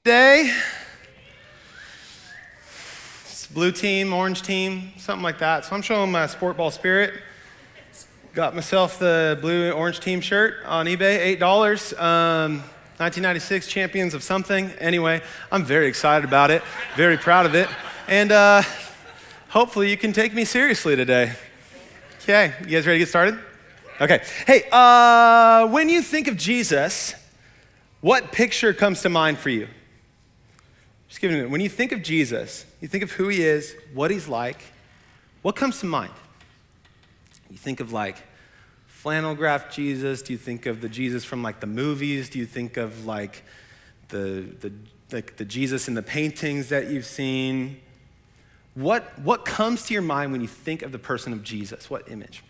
Day. It's blue team, orange team, something like that. So I'm showing my sport ball spirit. Got myself the blue and orange team shirt on eBay, $8. 1996 champions of something. Anyway, I'm very excited about it, very proud of it. And hopefully you can take me seriously today. Okay, you guys ready to get started? Okay. Hey, when you think of Jesus, what picture comes to mind for you? Just give it a minute. When you think of Jesus, you think of who he is, what he's like, what comes to mind? You think of like flannel graph Jesus? Do you think of the Jesus from like the movies? Do you think of like the Jesus in the paintings that you've seen? What comes to your mind when you think of the person of Jesus? What image?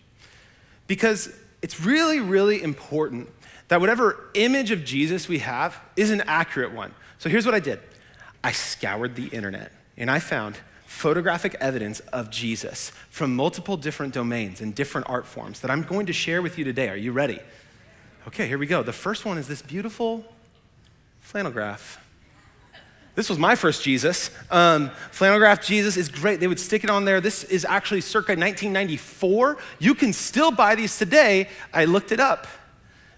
Because it's really, really important that whatever image of Jesus we have is an accurate one. So here's what I did. I scoured the internet and I found photographic evidence of Jesus from multiple different domains and different art forms that I'm going to share with you today. Are you ready? Okay, here we go. The first one is this beautiful flannel graph. This was my first Jesus. Flannel graph Jesus is great. They would stick it on there. This is actually circa 1994. You can still buy these today. I looked it up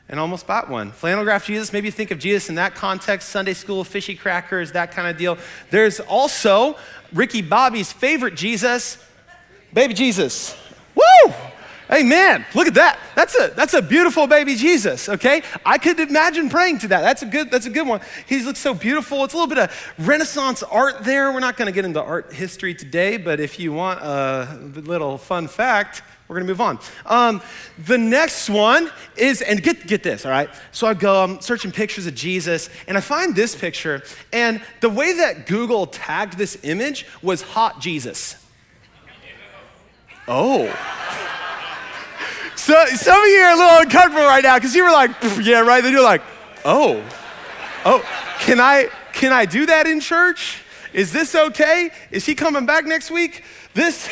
and almost bought one. Flannel graph Jesus, maybe think of Jesus in that context, Sunday school, fishy crackers, that kind of deal. There's also Ricky Bobby's favorite Jesus, baby Jesus. Woo! Amen. Look at that. That's a beautiful baby Jesus, okay? I could imagine praying to that. That's a good one. He looks so beautiful. It's a little bit of Renaissance art there. We're not gonna get into art history today, but if you want a little fun fact, we're gonna move on. The next one is, and get this, all right? So I go, I'm searching pictures of Jesus, and I find this picture, and the way that Google tagged this image was hot Jesus. Oh. So some of you are a little uncomfortable right now because you were like, yeah, right? Then you're like, oh, can I do that in church? Is this okay? Is he coming back next week? This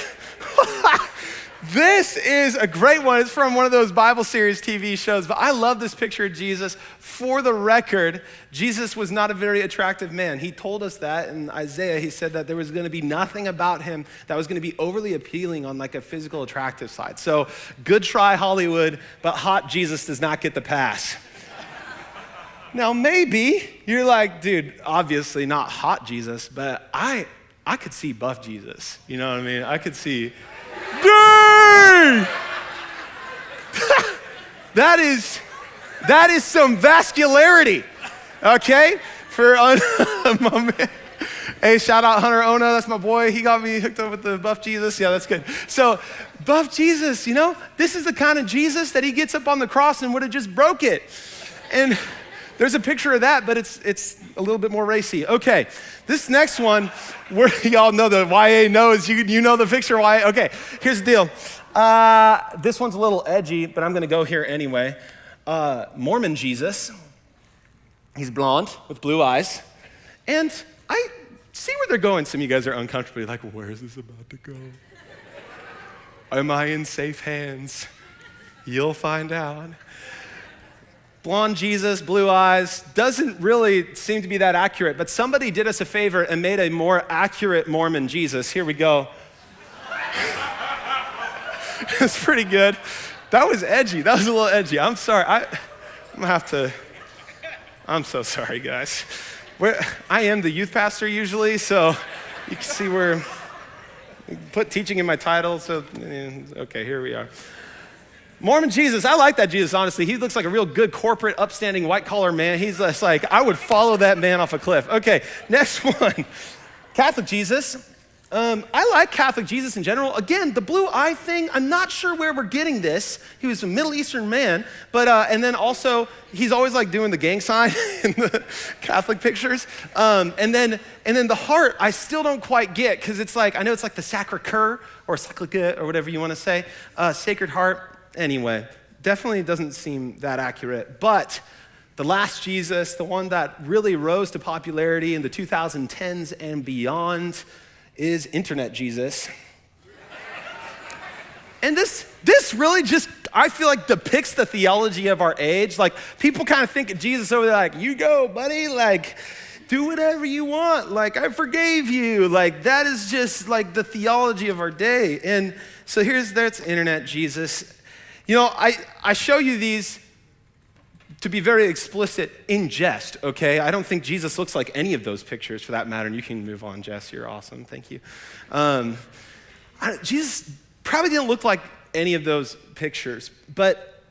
is a great one. It's from one of those Bible series TV shows, but I love this picture of Jesus. For the record, Jesus was not a very attractive man. He told us that in Isaiah. He said that there was gonna be nothing about him that was gonna be overly appealing on like a physical attractive side. So good try, Hollywood, but hot Jesus does not get the pass. Now maybe you're like, dude, obviously not hot Jesus, but I could see buff Jesus. You know what I mean? I could see, dang! That is some vascularity, okay? For a moment. Hey, shout out Hunter Ona, that's my boy. He got me hooked up with the buff Jesus. Yeah, that's good. So, buff Jesus, you know, this is the kind of Jesus that he gets up on the cross and would have just broke it. And there's a picture of that, but it's a little bit more racy. Okay, this next one, where y'all know the YA knows, you know the picture YA. Okay, here's the deal. This one's a little edgy, but I'm gonna go here anyway. Mormon Jesus, he's blonde with blue eyes, and I see where they're going. Some of you guys are uncomfortably like, well, where is this about to go? Am I in safe hands? You'll find out. Blonde Jesus, blue eyes, doesn't really seem to be that accurate, but somebody did us a favor and made a more accurate Mormon Jesus. Here we go. It's pretty good. That was edgy. That was a little edgy. I'm sorry. I'm so sorry, guys. I am the youth pastor usually, so you can see where, put teaching in my title, so, okay, here we are. Mormon Jesus, I like that Jesus, honestly. He looks like a real good corporate, upstanding, white-collar man. He's just like, I would follow that man off a cliff. Okay, next one. Catholic Jesus. I like Catholic Jesus in general. Again, the blue eye thing, I'm not sure where we're getting this. He was a Middle Eastern man, but, and then also, he's always like doing the gang sign in the Catholic pictures. And then the heart, I still don't quite get, because it's like, I know it's like the Sacre-Cœur, or Sacre-Cœur, or whatever you want to say, Sacred Heart. Anyway, definitely doesn't seem that accurate, but the last Jesus, the one that really rose to popularity in the 2010s and beyond, is Internet Jesus. And this really just, I feel like depicts the theology of our age. Like people kind of think of Jesus over there like, you go, buddy. Like do whatever you want. Like, I forgave you. Like, that is just like the theology of our day. And so that's internet Jesus. You know, I show you these to be very explicit in jest, okay? I don't think Jesus looks like any of those pictures for that matter. And you can move on, Jess. You're awesome. Thank you. Jesus probably didn't look like any of those pictures, but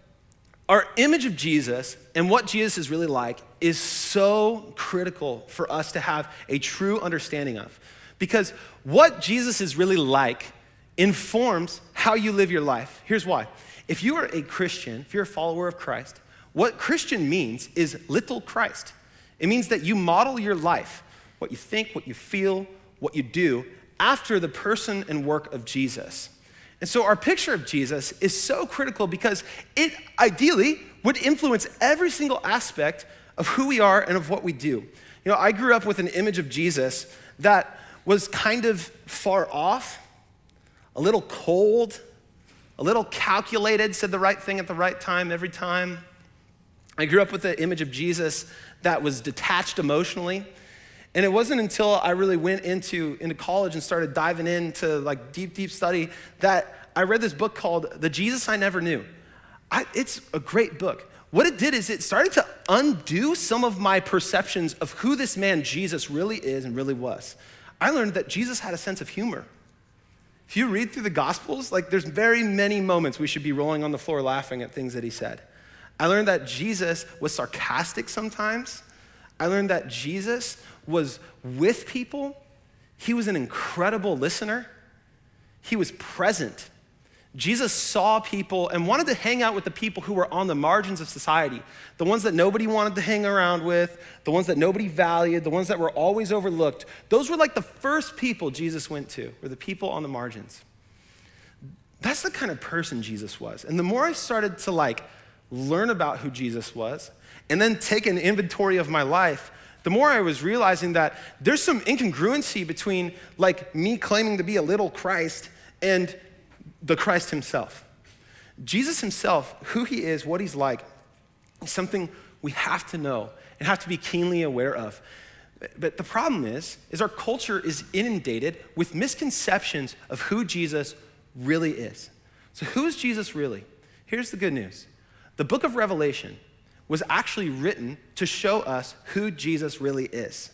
our image of Jesus and what Jesus is really like is so critical for us to have a true understanding of. Because what Jesus is really like informs how you live your life. Here's why. If you are a Christian, if you're a follower of Christ, what Christian means is little Christ. It means that you model your life, what you think, what you feel, what you do, after the person and work of Jesus. And so our picture of Jesus is so critical because it ideally would influence every single aspect of who we are and of what we do. You know, I grew up with an image of Jesus that was kind of far off, a little cold, a little calculated, said the right thing at the right time every time. I grew up with the image of Jesus that was detached emotionally. And it wasn't until I really went into college and started diving into like deep study that I read this book called The Jesus I Never Knew. It's a great book. What it did is it started to undo some of my perceptions of who this man Jesus really is and really was. I learned that Jesus had a sense of humor. If you read through the Gospels, like there's very many moments we should be rolling on the floor laughing at things that he said. I learned that Jesus was sarcastic sometimes. I learned that Jesus was with people. He was an incredible listener. He was present. Jesus saw people and wanted to hang out with the people who were on the margins of society, the ones that nobody wanted to hang around with, the ones that nobody valued, the ones that were always overlooked. Those were like the first people Jesus went to, were the people on the margins. That's the kind of person Jesus was. And the more I started to learn about who Jesus was and then take an inventory of my life, the more I was realizing that there's some incongruency between me claiming to be a little Christ and the Christ himself. Jesus himself, who he is, what he's like, is something we have to know and have to be keenly aware of. But the problem is our culture is inundated with misconceptions of who Jesus really is. So who is Jesus really? Here's the good news. The book of Revelation was actually written to show us who Jesus really is.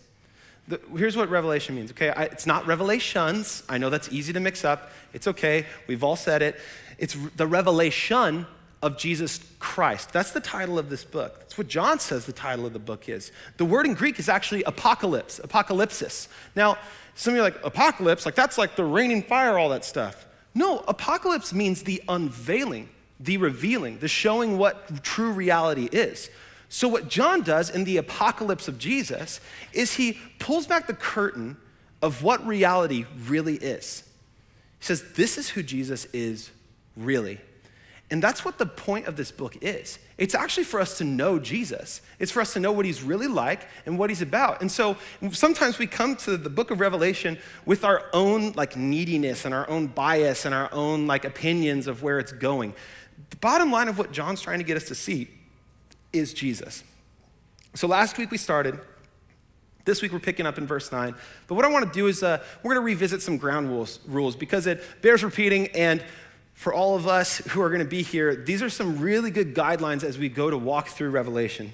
Here's what Revelation means, okay? It's not revelations. I know that's easy to mix up. It's okay. We've all said it. It's the revelation of Jesus Christ. That's the title of this book. That's what John says the title of the book is. The word in Greek is actually apocalypse, apocalypsis. Now, some of you are like, apocalypse, that's like the raining fire, all that stuff. No, apocalypse means the unveiling, the revealing, the showing what true reality is. So what John does in the apocalypse of Jesus is he pulls back the curtain of what reality really is. He says, this is who Jesus is really. And that's what the point of this book is. It's actually for us to know Jesus. It's for us to know what he's really like and what he's about. And so sometimes we come to the book of Revelation with our own neediness and our own bias and our own opinions of where it's going. The bottom line of what John's trying to get us to see is Jesus. So last week we started. This week we're picking up in verse 9. But what I want to do is we're going to revisit some ground rules because it bears repeating. And for all of us who are going to be here, these are some really good guidelines as we go to walk through Revelation.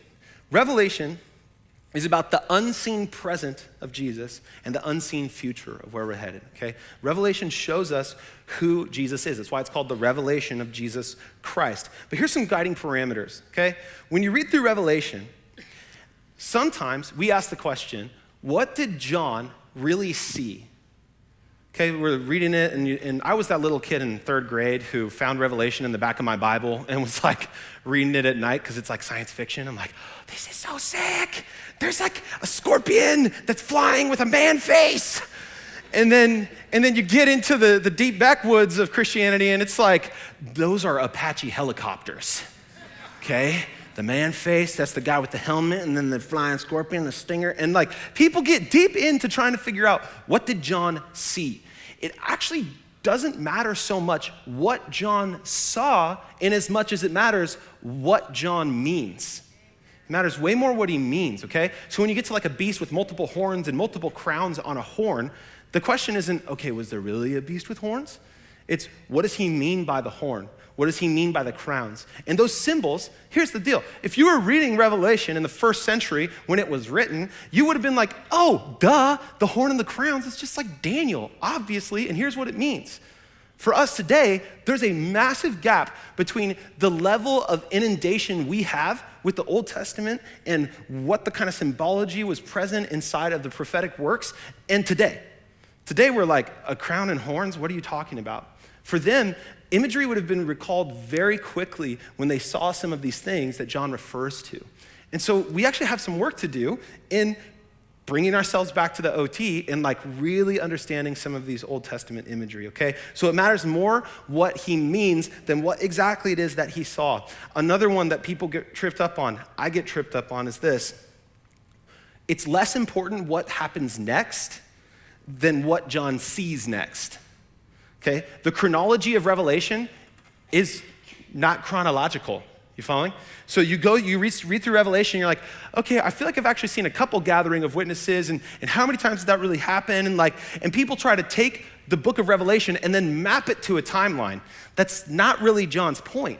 Revelation is about the unseen present of Jesus and the unseen future of where we're headed, okay? Revelation shows us who Jesus is. That's why it's called the revelation of Jesus Christ. But here's some guiding parameters, okay? When you read through Revelation, sometimes we ask the question, what did John really see? Okay, we're reading it, and I was that little kid in third grade who found Revelation in the back of my Bible and was reading it at night because it's science fiction. I'm like, this is so sick. There's a scorpion that's flying with a man face. And then you get into the deep backwoods of Christianity, and it's those are Apache helicopters, okay? The man face, that's the guy with the helmet, and then the flying scorpion, the stinger. And people get deep into trying to figure out, what did John see? It actually doesn't matter so much what John saw in as much as it matters what John means. It matters way more what he means, okay? So when you get to like a beast with multiple horns and multiple crowns on a horn, the question isn't, okay, was there really a beast with horns? It's, what does he mean by the horn? What does he mean by the crowns? And those symbols, here's the deal. If you were reading Revelation in the first century when it was written, you would have been like, oh, duh, the horn and the crowns, it's just like Daniel, obviously, and here's what it means. For us today, there's a massive gap between the level of inundation we have with the Old Testament and what the kind of symbology was present inside of the prophetic works and today. Today we're like, a crown and horns, what are you talking about? For them, imagery would have been recalled very quickly when they saw some of these things that John refers to. And so we actually have some work to do in bringing ourselves back to the OT and like really understanding some of these Old Testament imagery, okay? So it matters more what he means than what exactly it is that he saw. Another one that people get tripped up on, I get tripped up on, is this. It's less important what happens next than what John sees next, okay? The chronology of Revelation is not chronological. You following? So you read through Revelation, you're like, okay, I feel like I've actually seen a couple gathering of witnesses, and how many times did that really happen? And people try to take the book of Revelation and then map it to a timeline. That's not really John's point.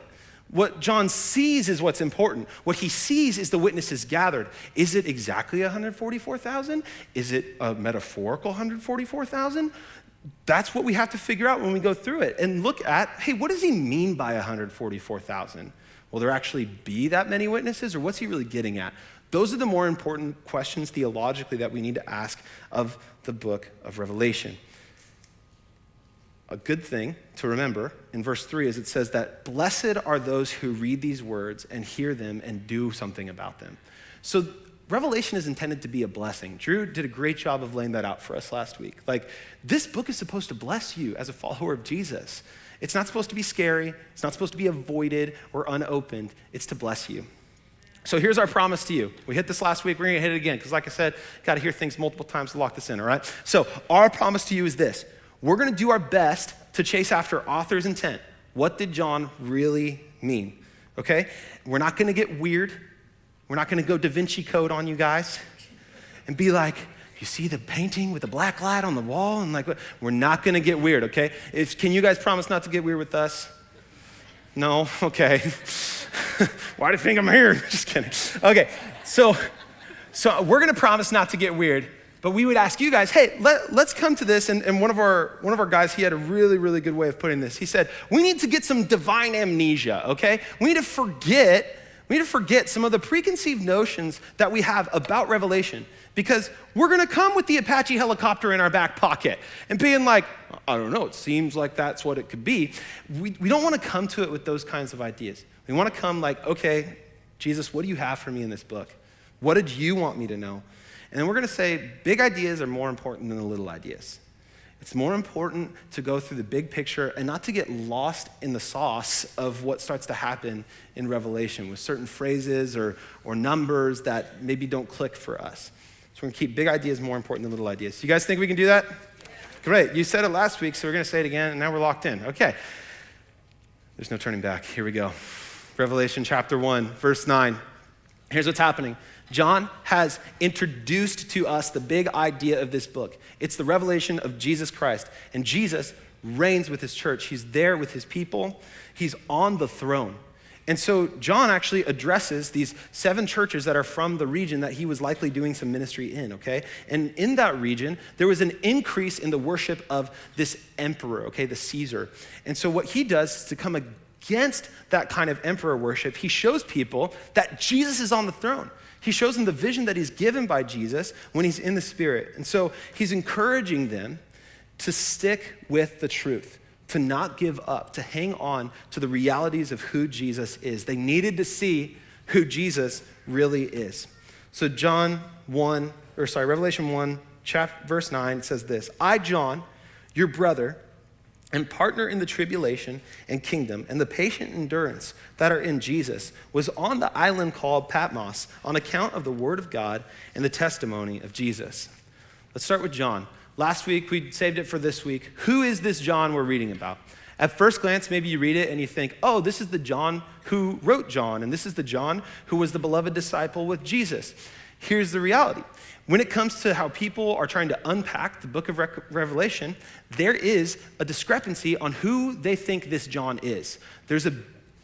What John sees is what's important. What he sees is the witnesses gathered. Is it exactly 144,000? Is it a metaphorical 144,000? That's what we have to figure out when we go through it and look at, hey, what does he mean by 144,000? Will there actually be that many witnesses, or what's he really getting at? Those are the more important questions theologically that we need to ask of the book of Revelation. A good thing to remember in verse 3 is it says that blessed are those who read these words and hear them and do something about them. So Revelation is intended to be a blessing. Drew did a great job of laying that out for us last week. Like, this book is supposed to bless you as a follower of Jesus. It's not supposed to be scary. It's not supposed to be avoided or unopened. It's to bless you. So here's our promise to you. We hit this last week. We're going to hit it again because, like I said, got to hear things multiple times to lock this in, all right? So our promise to you is this. We're going to do our best to chase after author's intent. What did John really mean, okay? We're not going to get weird. We're not going to go Da Vinci Code on you guys and be like, you see the painting with the black light on the wall? And like, we're not gonna get weird, okay? Can you guys promise not to get weird with us? No? Okay. Why do you think I'm here? Just kidding. Okay, so we're gonna promise not to get weird, but we would ask you guys, hey, let's come to this, and one of our guys, he had a really, really good way of putting this. He said, we need to get some divine amnesia, okay? We need to forget some of the preconceived notions that we have about Revelation, because we're gonna come with the Apache helicopter in our back pocket and being like, I don't know, it seems like that's what it could be. We don't wanna come to it with those kinds of ideas. We wanna come like, okay, Jesus, what do you have for me in this book? What did you want me to know? And then we're gonna say, big ideas are more important than the little ideas. It's more important to go through the big picture and not to get lost in the sauce of what starts to happen in Revelation with certain phrases or numbers that maybe don't click for us. So we're gonna keep big ideas more important than little ideas. You guys think we can do that? Yeah. Great, you said it last week, so we're gonna say it again, and now we're locked in. Okay, there's no turning back. Here we go. Revelation chapter 1, verse 9. Here's what's happening. John has introduced to us the big idea of this book. It's the revelation of Jesus Christ. And Jesus reigns with his church. He's there with his people. He's on the throne. And so John actually addresses these 7 churches that are from the region that he was likely doing some ministry in, okay? And in that region, there was an increase in the worship of this emperor, okay, the Caesar. And so what he does is to come against that kind of emperor worship, he shows people that Jesus is on the throne. He shows them the vision that he's given by Jesus when he's in the Spirit. And so he's encouraging them to stick with the truth, to not give up, to hang on to the realities of who Jesus is. They needed to see who Jesus really is. So Revelation 1, verse 9 says this, I, John, your brother, and partner in the tribulation and kingdom and the patient endurance that are in Jesus, was on the island called Patmos on account of the word of God and the testimony of Jesus. Let's start with John. Last week, we saved it for this week. Who is this John we're reading about? At first glance, maybe you read it and you think, oh, this is the John who wrote John, and this is the John who was the beloved disciple with Jesus. Here's the reality. When it comes to how people are trying to unpack the book of Revelation, there is a discrepancy on who they think this John is. There's a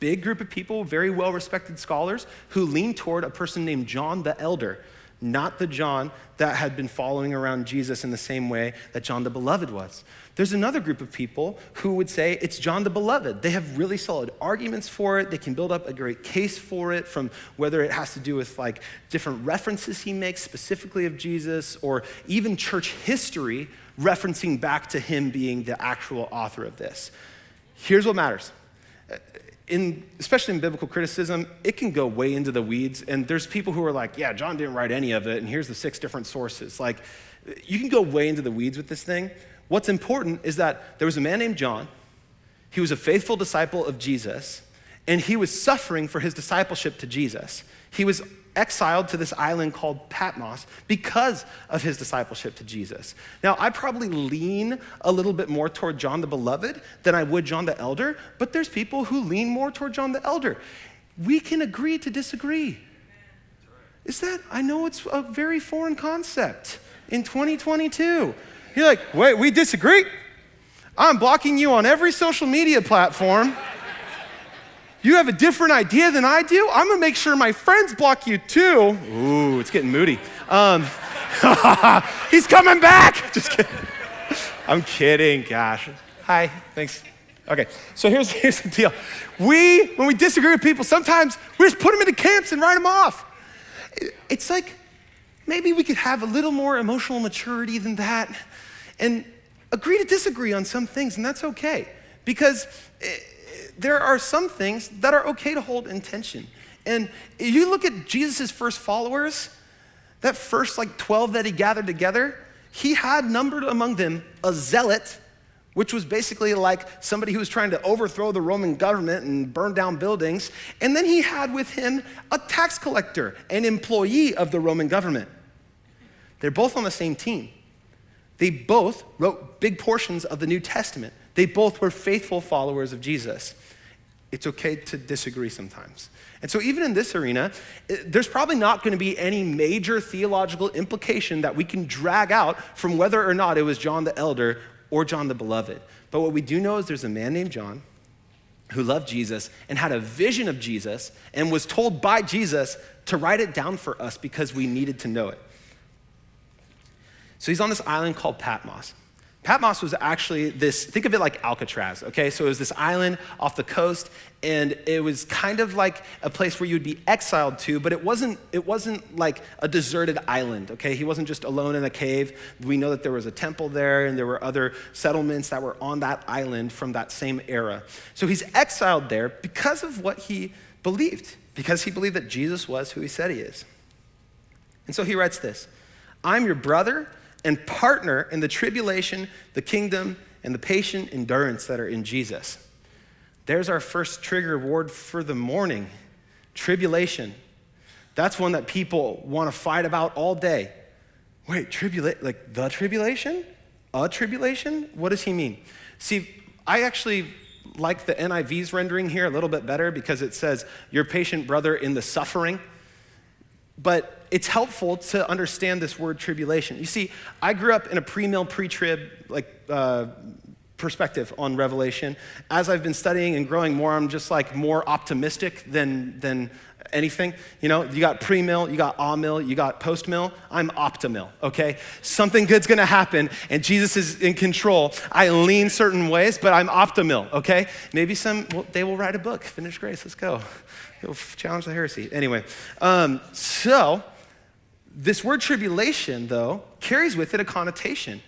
big group of people, very well-respected scholars, who lean toward a person named John the Elder, not the John that had been following around Jesus in the same way that John the Beloved was. There's another group of people who would say it's John the Beloved. They have really solid arguments for it. They can build up a great case for it, from whether it has to do with like different references he makes specifically of Jesus, or even church history referencing back to him being the actual author of this. Here's what matters. Especially in biblical criticism, it can go way into the weeds, and there's people who are like, yeah, John didn't write any of it, and here's the 6 different sources. Like, you can go way into the weeds with this thing. What's important is that there was a man named John. He was a faithful disciple of Jesus, and he was suffering for his discipleship to Jesus. He was exiled to this island called Patmos because of his discipleship to Jesus. Now, I probably lean a little bit more toward John the Beloved than I would John the Elder, but there's people who lean more toward John the Elder. We can agree to disagree. I know it's a very foreign concept in 2022. You're like, wait, we disagree? I'm blocking you on every social media platform. You have a different idea than I do? I'm gonna make sure my friends block you too. Ooh, it's getting moody. He's coming back. Just kidding. I'm kidding, gosh. Hi, thanks. Okay, so here's the deal. When we disagree with people, sometimes we just put them into camps and write them off. It's like, maybe we could have a little more emotional maturity than that and agree to disagree on some things, and that's okay. Because there are some things that are okay to hold in tension. And if you look at Jesus' first followers, that first 12 that he gathered together, he had numbered among them a zealot, which was basically like somebody who was trying to overthrow the Roman government and burn down buildings. And then he had with him a tax collector, an employee of the Roman government. They're both on the same team. They both wrote big portions of the New Testament. They both were faithful followers of Jesus. It's okay to disagree sometimes. And so even in this arena, there's probably not going to be any major theological implication that we can drag out from whether or not it was John the Elder or John the Beloved. But what we do know is there's a man named John who loved Jesus and had a vision of Jesus and was told by Jesus to write it down for us because we needed to know it. So he's on this island called Patmos. Patmos was actually think of it like Alcatraz, okay? So it was this island off the coast, and it was kind of like a place where you'd be exiled to, but it wasn't like a deserted island, okay? He wasn't just alone in a cave. We know that there was a temple there, and there were other settlements that were on that island from that same era. So he's exiled there because of what he believed, because he believed that Jesus was who he said he is. And so he writes this: I'm your brother and partner in the tribulation, the kingdom, and the patient endurance that are in Jesus. There's our first trigger word for the morning: tribulation. That's one that people want to fight about all day. Wait, like the tribulation? A tribulation? What does he mean? See, I actually like the NIV's rendering here a little bit better because it says, your patient brother in the suffering. But it's helpful to understand this word tribulation. You see, I grew up in a pre-mill, pre-trib perspective on Revelation. As I've been studying and growing more, I'm just more optimistic than anything. You know, you got pre-mill, you got a-mill, you got post-mill. I'm optimill, okay? Something good's gonna happen and Jesus is in control. I lean certain ways, but I'm optimill, okay? Maybe they will write a book, Finished Grace, let's go. It'll challenge the heresy. Anyway, so this word tribulation, though, carries with it a connotation.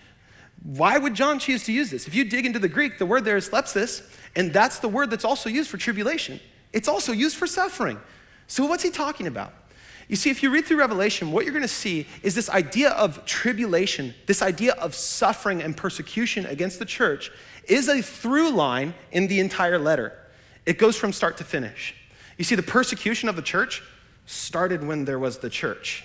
Why would John choose to use this? If you dig into the Greek, the word there is lepsis, and that's the word that's also used for tribulation. It's also used for suffering. So what's he talking about? You see, if you read through Revelation, what you're gonna see is this idea of tribulation, this idea of suffering and persecution against the church is a through line in the entire letter. It goes from start to finish. You see, the persecution of the church started when there was the church.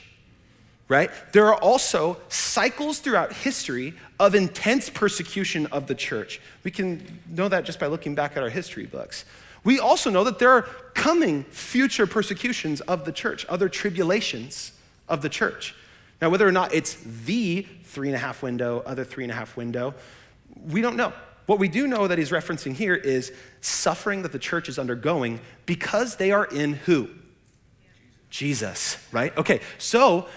right? There are also cycles throughout history of intense persecution of the church. We can know that just by looking back at our history books. We also know that there are coming future persecutions of the church, other tribulations of the church. Now, whether or not it's the 3.5 window, other 3.5 window, we don't know. What we do know that he's referencing here is suffering that the church is undergoing because they are in who? Jesus, right? Okay, so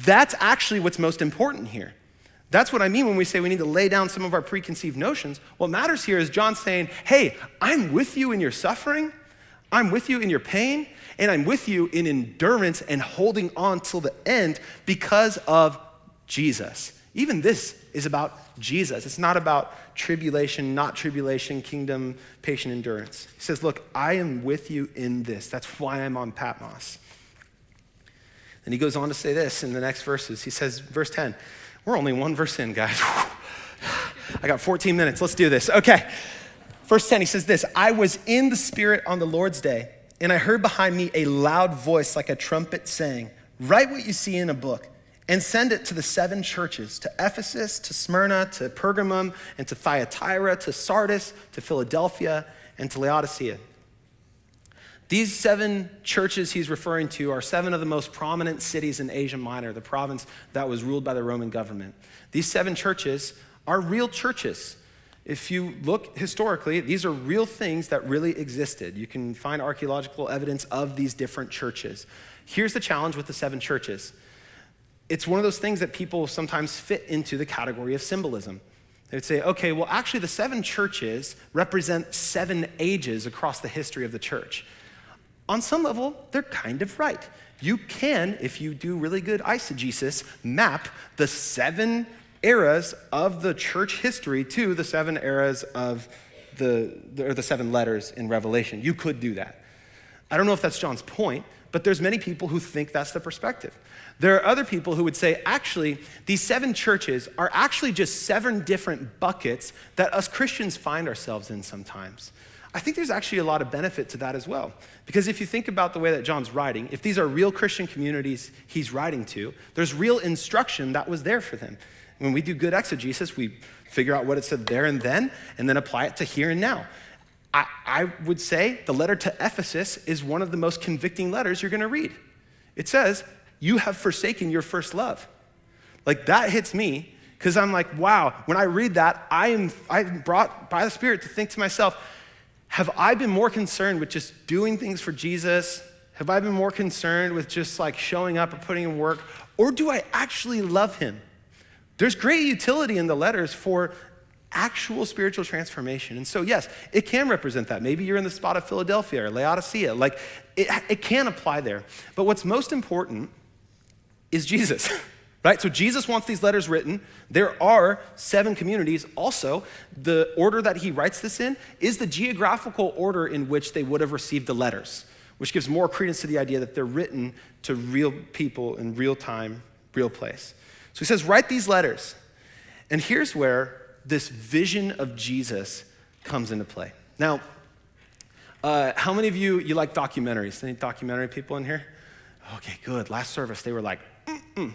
that's actually what's most important here. That's what I mean when we say we need to lay down some of our preconceived notions. What matters here is John saying, hey, I'm with you in your suffering, I'm with you in your pain, and I'm with you in endurance and holding on till the end because of Jesus. Even this is about Jesus. It's not about tribulation, not tribulation, kingdom, patient endurance. He says, look, I am with you in this. That's why I'm on Patmos. And he goes on to say this in the next verses. He says, verse 10, we're only one verse in, guys. I got 14 minutes. Let's do this. Okay. Verse 10, he says this, I was in the Spirit on the Lord's day, and I heard behind me a loud voice like a trumpet saying, write what you see in a book and send it to the 7 churches, to Ephesus, to Smyrna, to Pergamum, and to Thyatira, to Sardis, to Philadelphia, and to Laodicea. These 7 churches he's referring to are 7 of the most prominent cities in Asia Minor, the province that was ruled by the Roman government. These 7 churches are real churches. If you look historically, these are real things that really existed. You can find archaeological evidence of these different churches. Here's the challenge with the 7 churches. It's one of those things that people sometimes fit into the category of symbolism. They would say, okay, well, actually the 7 churches represent 7 ages across the history of the church. On some level, they're kind of right. You can, if you do really good eisegesis, map the 7 eras of the church history to the 7 eras of the 7 letters in Revelation. You could do that. I don't know if that's John's point, but there's many people who think that's the perspective. There are other people who would say, actually, these 7 churches are actually just 7 different buckets that us Christians find ourselves in sometimes. I think there's actually a lot of benefit to that as well. Because if you think about the way that John's writing, if these are real Christian communities he's writing to, there's real instruction that was there for them. When we do good exegesis, we figure out what it said there and then apply it to here and now. I would say the letter to Ephesus is one of the most convicting letters you're gonna read. It says, you have forsaken your first love. Like that hits me, because I'm like, wow, when I read that, I'm brought by the Spirit to think to myself, have I been more concerned with just doing things for Jesus? Have I been more concerned with just like showing up or putting in work? Or do I actually love him? There's great utility in the letters for actual spiritual transformation. And so yes, it can represent that. Maybe you're in the spot of Philadelphia or Laodicea. Like it can apply there. But what's most important is Jesus. Right? So Jesus wants these letters written. There are 7 communities. Also, the order that he writes this in is the geographical order in which they would have received the letters, which gives more credence to the idea that they're written to real people in real time, real place. So he says, write these letters. And here's where this vision of Jesus comes into play. Now, how many of you like documentaries? Any documentary people in here? Okay, good. Last service, they were like,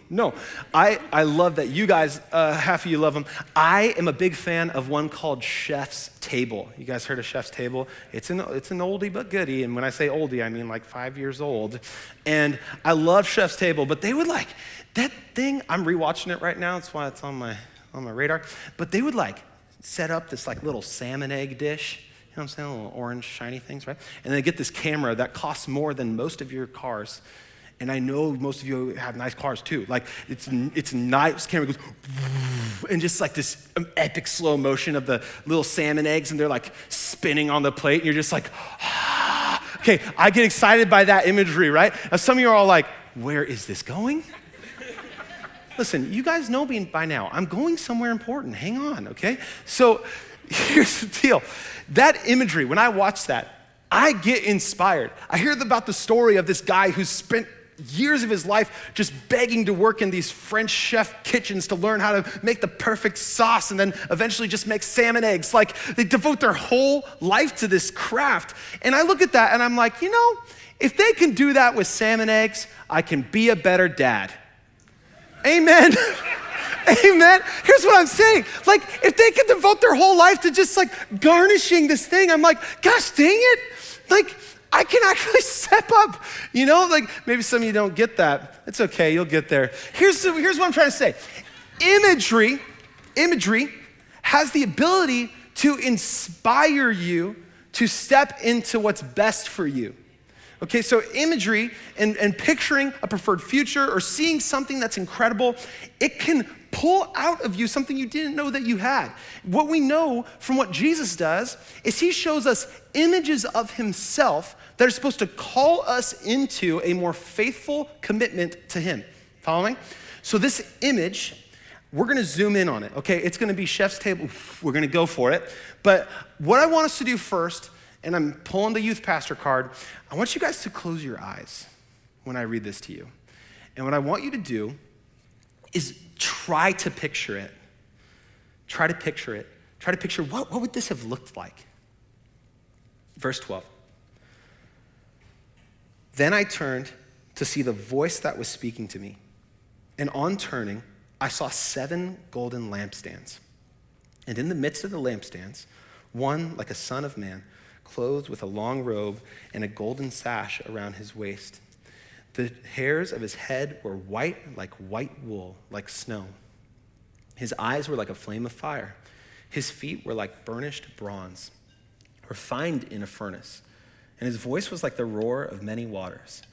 no, I love that you guys, half of you love them. I am a big fan of one called Chef's Table. You guys heard of Chef's Table? It's an oldie but goodie, and when I say oldie, I mean like 5 years old. And I love Chef's Table, but they would like, that thing, I'm rewatching it right now, that's why it's on my radar, but they would like set up this like little salmon egg dish, you know what I'm saying, little orange shiny things, right? And they get this camera that costs more than most of your cars. And I know most of you have nice cars too. Like it's nice, camera goes, and just like this epic slow motion of the little salmon eggs, and they're like spinning on the plate, and you're just like, ah. Okay, I get excited by that imagery, right? Now some of you are all like, where is this going? Listen, you guys know me by now. I'm going somewhere important, hang on, okay? So here's the deal. That imagery, when I watch that, I get inspired. I hear about the story of this guy who spent years of his life just begging to work in these French chef kitchens to learn how to make the perfect sauce and then eventually just make salmon eggs. Like they devote their whole life to this craft. And I look at that and I'm like, you know, if they can do that with salmon eggs, I can be a better dad. Amen. Amen. Here's what I'm saying. Like, if they could devote their whole life to just like garnishing this thing, I'm like, gosh dang it. Like, I can actually step up, you know? Like, maybe some of you don't get that. It's okay, you'll get there. Here's what I'm trying to say. Imagery has the ability to inspire you to step into what's best for you. Okay, so imagery and picturing a preferred future or seeing something that's incredible, it can pull out of you something you didn't know that you had. What we know from what Jesus does is he shows us images of himself that are supposed to call us into a more faithful commitment to him. Following? So this image, we're gonna zoom in on it, okay? It's gonna be Chef's Table, we're gonna go for it. But what I want us to do first, and I'm pulling the youth pastor card, I want you guys to close your eyes when I read this to you. And what I want you to do is try to picture it. Try to picture it. Try to picture what would this have looked like? Verse 12. Then I turned to see the voice that was speaking to me. And on turning, I saw 7 golden lampstands. And in the midst of the lampstands, one like a son of man, clothed with a long robe and a golden sash around his waist. The hairs of his head were white like white wool, like snow. His eyes were like a flame of fire. His feet were like burnished bronze, refined in a furnace. And his voice was like the roar of many waters.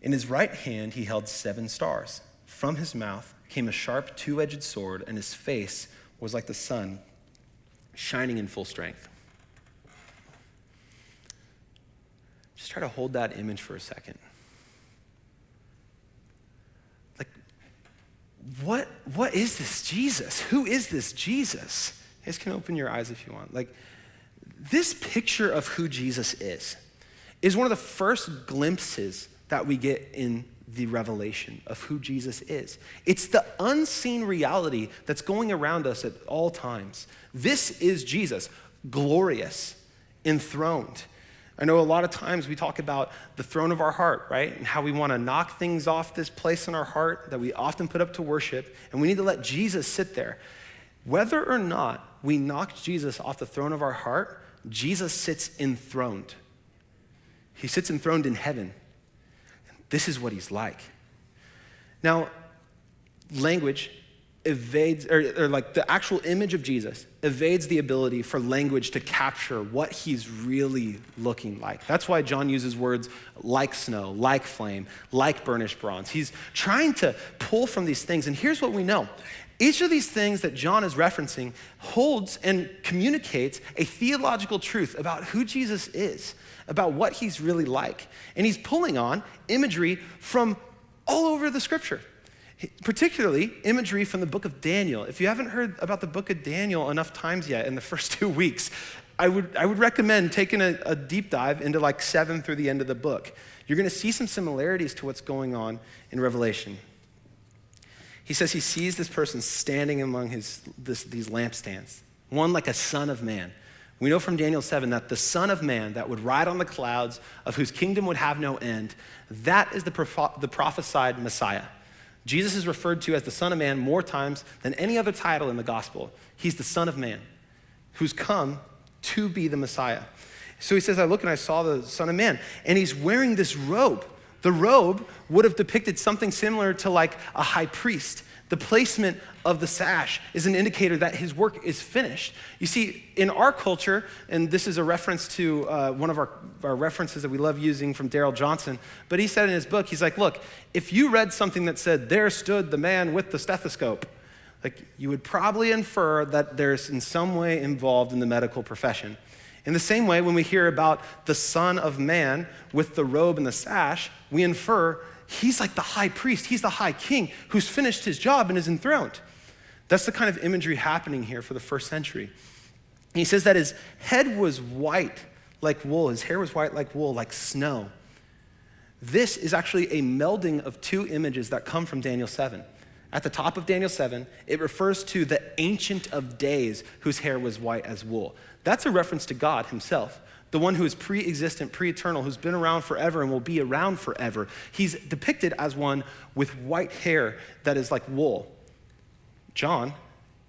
In his right hand he held 7 stars. From his mouth came a sharp 2-edged sword, and his face was like the sun, shining in full strength. Just try to hold that image for a second. Like, what is this Jesus? Who is this Jesus? You guys can open your eyes if you want. Like, this picture of who Jesus is one of the first glimpses that we get in the revelation of who Jesus is. It's the unseen reality that's going around us at all times. This is Jesus, glorious, enthroned. I know a lot of times we talk about the throne of our heart, right? And how we want to knock things off this place in our heart that we often put up to worship, and we need to let Jesus sit there. Whether or not we knock Jesus off the throne of our heart, Jesus sits enthroned. He sits enthroned in heaven. This is what he's like. Now, language evades, or like the actual image of Jesus evades the ability for language to capture what he's really looking like. That's why John uses words like snow, like flame, like burnished bronze. He's trying to pull from these things, and here's what we know. Each of these things that John is referencing holds and communicates a theological truth about who Jesus is, about what he's really like. And he's pulling on imagery from all over the scripture, particularly imagery from the book of Daniel. If you haven't heard about the book of Daniel enough times yet in the first 2 weeks, I would recommend taking a deep dive into like 7 through the end of the book. You're gonna see some similarities to what's going on in Revelation. He says he sees this person standing among these lampstands, one like a son of man. We know from Daniel 7 that the son of man that would ride on the clouds, of whose kingdom would have no end, that is the prophesied Messiah. Jesus is referred to as the son of man more times than any other title in the gospel. He's the son of man who's come to be the Messiah. So he says, I look and I saw the son of man, and he's wearing this robe. The robe would have depicted something similar to like a high priest. The placement of the sash is an indicator that his work is finished. You see, in our culture, and this is a reference to one of our references that we love using from Darrell Johnson, but he said in his book, he's like, look, if you read something that said, there stood the man with the stethoscope, like you would probably infer that there's in some way involved in the medical profession. In the same way, when we hear about the Son of Man with the robe and the sash, we infer he's like the high priest, he's the high king who's finished his job and is enthroned. That's the kind of imagery happening here for the first century. He says that his head was white like wool, his hair was white like wool, like snow. This is actually a melding of 2 images that come from Daniel 7. At the top of Daniel 7, it refers to the Ancient of Days whose hair was white as wool. That's a reference to God himself. the one who is pre-existent, pre-eternal, who's been around forever and will be around forever. He's depicted as one with white hair that is like wool. John,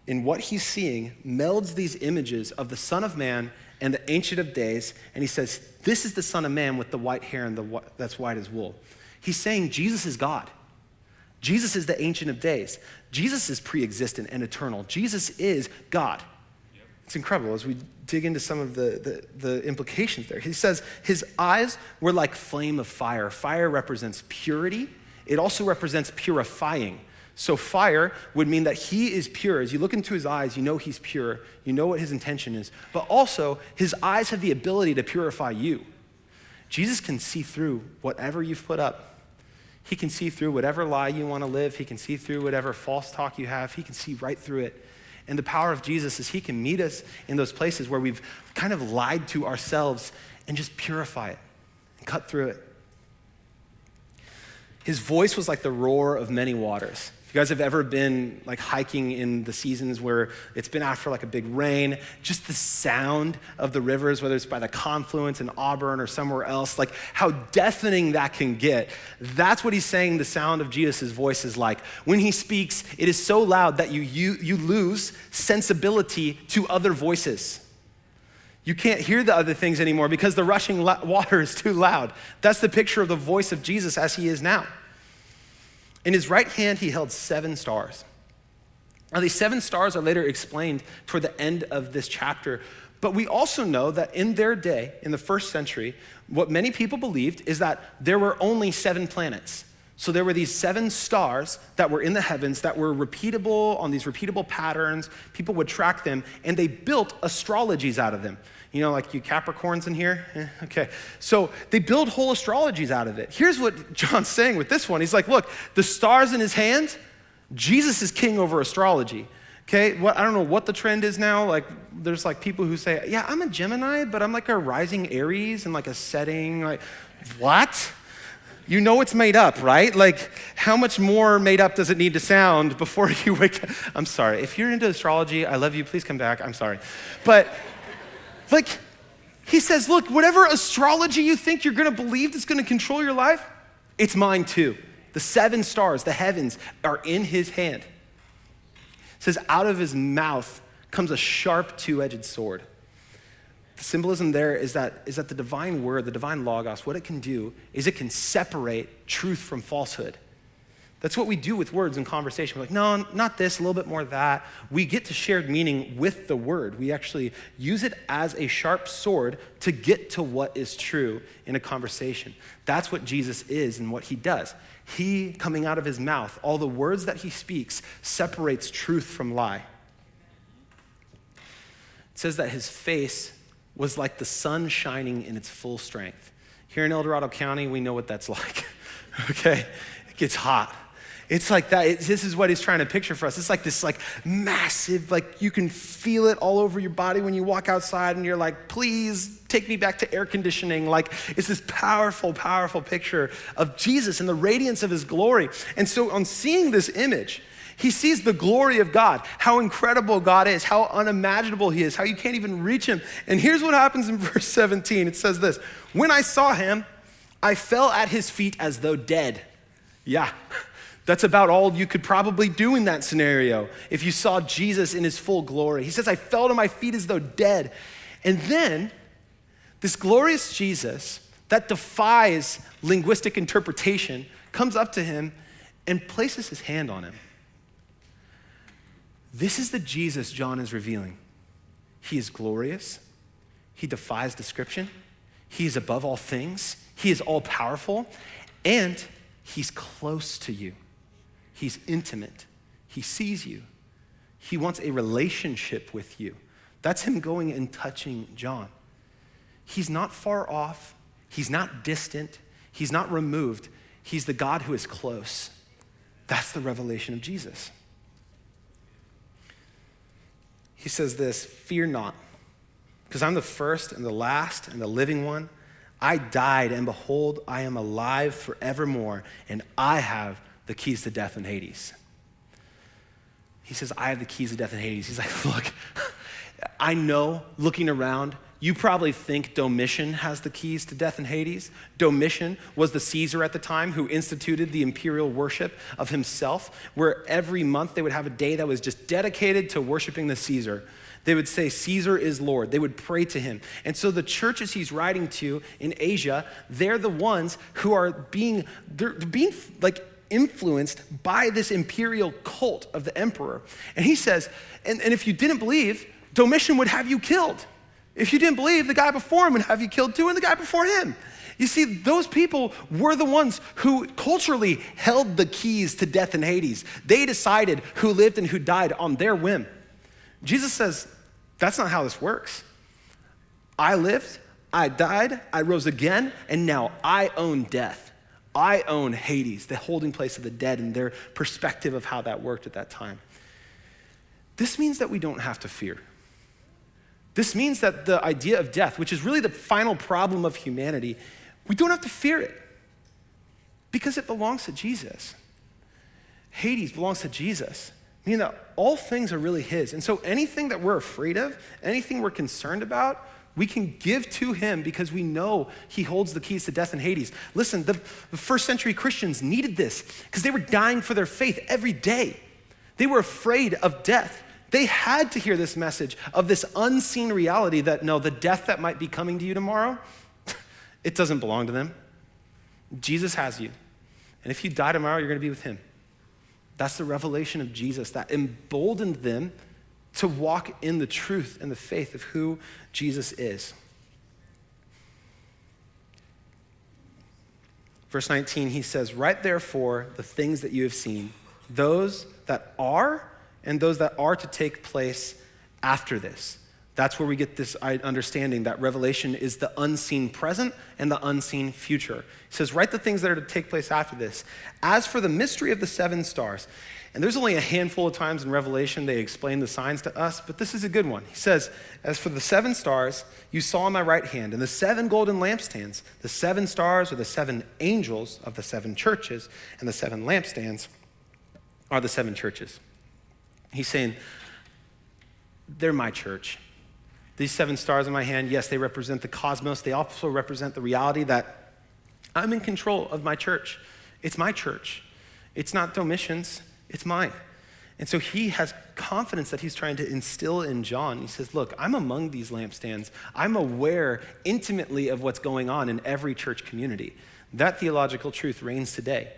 in what he's seeing, melds these images of the Son of Man and the Ancient of Days, and he says, this is the Son of Man with the white hair and that's white as wool. He's saying Jesus is God. Jesus is the Ancient of Days. Jesus is pre-existent and eternal. Jesus is God. It's incredible as we dig into some of the implications there. He says his eyes were like flame of fire. Fire represents purity. It also represents purifying. So fire would mean that he is pure. As you look into his eyes, you know he's pure. You know what his intention is. But also, his eyes have the ability to purify you. Jesus can see through whatever you've put up. He can see through whatever lie you want to live. He can see through whatever false talk you have. He can see right through it. And the power of Jesus is he can meet us in those places where we've kind of lied to ourselves and just purify it and cut through it. His voice was like the roar of many waters. If you guys have ever been like hiking in the seasons where it's been after like a big rain, just the sound of the rivers, whether it's by the confluence in Auburn or somewhere else, like how deafening that can get. That's what he's saying the sound of Jesus' voice is like. When he speaks, it is so loud that you lose sensibility to other voices. You can't hear the other things anymore because the rushing water is too loud. That's the picture of the voice of Jesus as he is now. In his right hand, he held 7 stars. Now, these 7 stars are later explained toward the end of this chapter, but we also know that in their day, in the first century, what many people believed is that there were only 7 planets. So there were these 7 stars that were in the heavens that were repeatable on these repeatable patterns. People would track them, and they built astrologies out of them. You know, like you Capricorns in here? Okay. So they build whole astrologies out of it. Here's what John's saying with this one. He's like, look, the stars in his hand, Jesus is king over astrology. Okay, I don't know what the trend is now. Like, there's like people who say, yeah, I'm a Gemini, but I'm like a rising Aries and like a setting. Like, what? You know it's made up, right? Like, how much more made up does it need to sound before you wake up? I'm sorry. If you're into astrology, I love you. Please come back. I'm sorry. But like, he says, look, whatever astrology you think you're going to believe that's going to control your life, it's mine too. The 7 stars, the heavens, are in his hand. It says, out of his mouth comes a sharp 2-edged sword. The symbolism there is that the divine word, the divine logos, what it can do is it can separate truth from falsehood. That's what we do with words in conversation. We're like, no, not this, a little bit more of that. We get to shared meaning with the word. We actually use it as a sharp sword to get to what is true in a conversation. That's what Jesus is and what he does. He, coming out of his mouth, all the words that he speaks, separates truth from lie. It says that his face was like the sun shining in its full strength. Here in El Dorado County, we know what that's like, okay? It gets hot. It's like that. This is what he's trying to picture for us. It's like this like massive, like you can feel it all over your body when you walk outside and you're like, please take me back to air conditioning. Like it's this powerful, powerful picture of Jesus and the radiance of his glory. And so on seeing this image, he sees the glory of God, how incredible God is, how unimaginable he is, how you can't even reach him. And here's what happens in verse 17. It says this, when I saw him, I fell at his feet as though dead. Yeah. That's about all you could probably do in that scenario if you saw Jesus in his full glory. He says, I fell to my feet as though dead. And then this glorious Jesus that defies linguistic interpretation comes up to him and places his hand on him. This is the Jesus John is revealing. He is glorious. He defies description. He is above all things. He is all powerful. And he's close to you. He's intimate. He sees you. He wants a relationship with you. That's him going and touching John. He's not far off. He's not distant. He's not removed. He's the God who is close. That's the revelation of Jesus. He says this, fear not, because I'm the first and the last and the living one. I died, and behold, I am alive forevermore, and I have the keys to death and Hades. He says, I have the keys to death and Hades. He's like, look, I know looking around, you probably think Domitian has the keys to death and Hades. Domitian was the Caesar at the time who instituted the imperial worship of himself, where every month they would have a day that was just dedicated to worshiping the Caesar. They would say, Caesar is Lord. They would pray to him. And so the churches he's writing to in Asia, they're the ones who are being like influenced by this imperial cult of the emperor. And he says, and if you didn't believe, Domitian would have you killed. If you didn't believe, the guy before him would have you killed too, and the guy before him. You see, those people were the ones who culturally held the keys to death and Hades. They decided who lived and who died on their whim. Jesus says, that's not how this works. I lived, I died, I rose again, and now I own death. I own Hades, the holding place of the dead, and their perspective of how that worked at that time. This means that we don't have to fear. This means that the idea of death, which is really the final problem of humanity, we don't have to fear it because it belongs to Jesus. Hades belongs to Jesus, meaning that all things are really his. And so anything that we're afraid of, anything we're concerned about, we can give to him because we know he holds the keys to death and Hades. Listen, the first century Christians needed this because they were dying for their faith every day. They were afraid of death. They had to hear this message of this unseen reality that no, the death that might be coming to you tomorrow, it doesn't belong to them. Jesus has you. And if you die tomorrow, you're going to be with him. That's the revelation of Jesus that emboldened them to walk in the truth and the faith of who Jesus is. Verse 19, he says, write therefore the things that you have seen, those that are and those that are to take place after this. That's where we get this understanding that Revelation is the unseen present and the unseen future. He says, write the things that are to take place after this. As for the mystery of the 7 stars, and there's only a handful of times in Revelation they explain the signs to us, but this is a good one. He says, as for the 7 stars you saw on my right hand, and the 7 golden lampstands, the 7 stars are the 7 angels of the 7 churches, and the 7 lampstands are the 7 churches. He's saying, they're my church. These 7 stars in my hand, yes, they represent the cosmos. They also represent the reality that I'm in control of my church. It's my church. It's not Domitian's, it's mine. And so he has confidence that he's trying to instill in John. He says, look, I'm among these lampstands. I'm aware intimately of what's going on in every church community. That theological truth reigns today.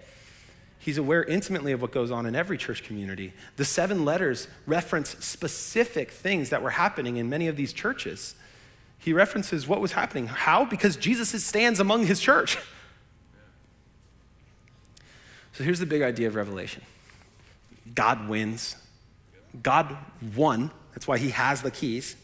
He's aware intimately of what goes on in every church community. The 7 letters reference specific things that were happening in many of these churches. He references what was happening. How? Because Jesus stands among his church. So here's the big idea of Revelation. God wins. God won. That's why he has the keys.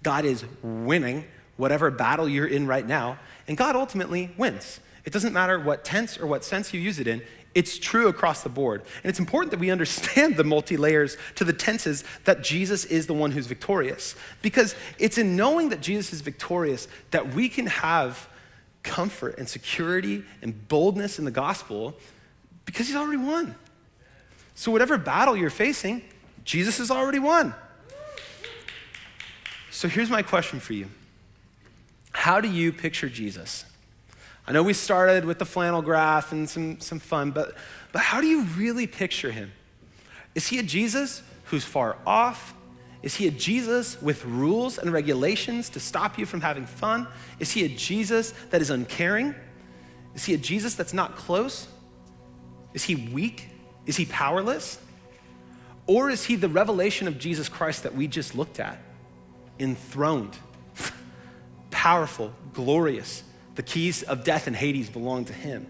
God is winning whatever battle you're in right now. And God ultimately wins. It doesn't matter what tense or what sense you use it in. It's true across the board. And it's important that we understand the multi-layers to the tenses that Jesus is the one who's victorious. Because it's in knowing that Jesus is victorious that we can have comfort and security and boldness in the gospel because he's already won. So whatever battle you're facing, Jesus has already won. So here's my question for you. How do you picture Jesus? I know we started with the flannel graph and some fun, but how do you really picture him? Is he a Jesus who's far off? Is he a Jesus with rules and regulations to stop you from having fun? Is he a Jesus that is uncaring? Is he a Jesus that's not close? Is he weak? Is he powerless? Or is he the revelation of Jesus Christ that we just looked at? Enthroned, powerful, glorious. The keys of death and Hades belong to him.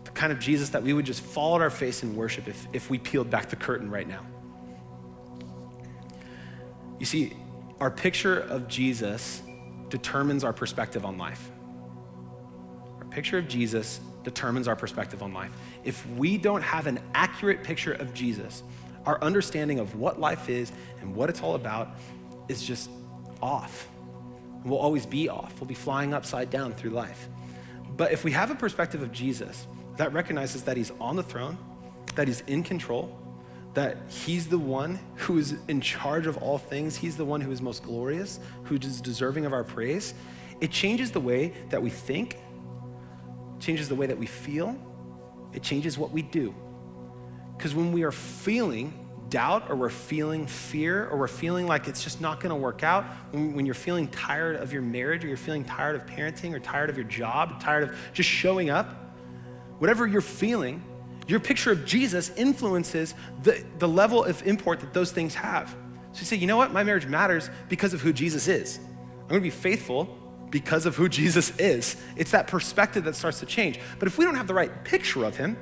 The kind of Jesus that we would just fall on our face and worship if we peeled back the curtain right now. You see, our picture of Jesus determines our perspective on life. Our picture of Jesus determines our perspective on life. If we don't have an accurate picture of Jesus, our understanding of what life is and what it's all about is just off. We'll always be off. We'll be flying upside down through life. But if we have a perspective of Jesus that recognizes that he's on the throne, that he's in control, that he's the one who is in charge of all things. He's the one who is most glorious, who is deserving of our praise. It changes the way that we think, changes the way that we feel, it changes what we do. Because when we are feeling doubt, or we're feeling fear, or we're feeling like it's just not gonna work out, when you're feeling tired of your marriage, or you're feeling tired of parenting, or tired of your job, tired of just showing up, whatever you're feeling, your picture of Jesus influences the level of import that those things have. So you say, you know what? My marriage matters because of who Jesus is. I'm gonna be faithful because of who Jesus is. It's that perspective that starts to change. But if we don't have the right picture of him,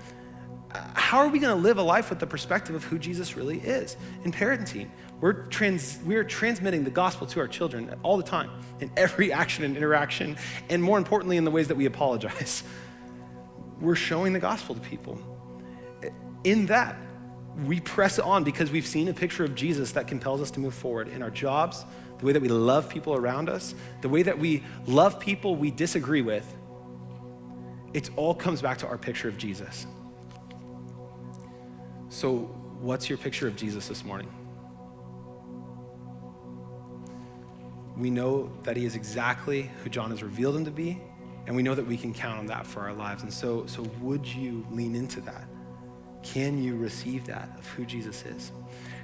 how are we gonna live a life with the perspective of who Jesus really is? In parenting, we're transmitting the gospel to our children all the time, in every action and interaction, and more importantly, in the ways that we apologize. We're showing the gospel to people. In that, we press on because we've seen a picture of Jesus that compels us to move forward in our jobs, the way that we love people around us, the way that we love people we disagree with. It all comes back to our picture of Jesus. So what's your picture of Jesus this morning? We know that he is exactly who John has revealed him to be, and we know that we can count on that for our lives. And so would you lean into that? Can you receive that of who Jesus is?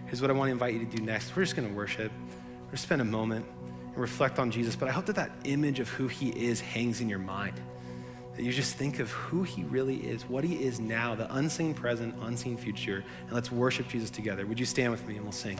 Here's what I want to invite you to do next. We're just going to worship. We're going to spend a moment and reflect on Jesus, but I hope that image of who he is hangs in your mind, that you just think of who he really is, what he is now, the unseen present, unseen future, and let's worship Jesus together. Would you stand with me and we'll sing?